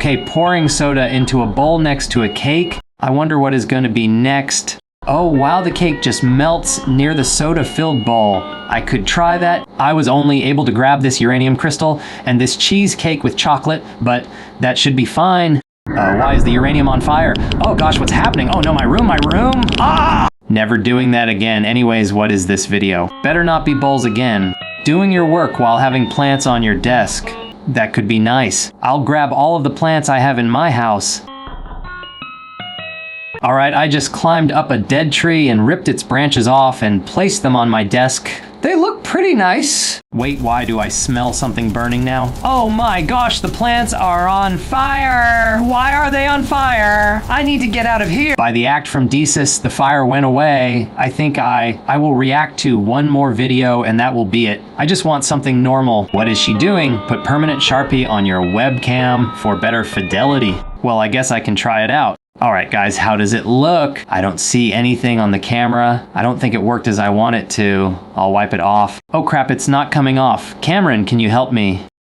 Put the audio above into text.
Okay, pouring soda into a bowl next to a cake. I wonder what is going to be next. Oh wow, the cake just melts near the soda-filled bowl. I could try that. I was only able to grab this uranium crystal and this cheesecake with chocolate, but that should be fine. Why is the uranium on fire? Oh gosh, what's happening? Oh no, my room! Ah! Never doing that again. Anyways, what is this video? Better not be bowls again. Doing your work while having plants on your desk. That could be nice. I'll grab all of the plants I have in my house. Alright, I just climbed up a dead tree and ripped its branches off and placed them on my desk. They look pretty nice. Wait, why do I smell something burning now? Oh my gosh, the plants are on fire! Why are they on fire? I need to get out of here! By the act from Desus, the fire went away. I think I will react to one more video and that will be it. I just want something normal. What is she doing? Put permanent Sharpie on your webcam for better fidelity. Well, I guess I can try it out. Alright guys, how does it look? I don't see anything on the camera. I don't think it worked as I want it to. I'll wipe it off. Oh crap, it's not coming off. Cameron, can you help me?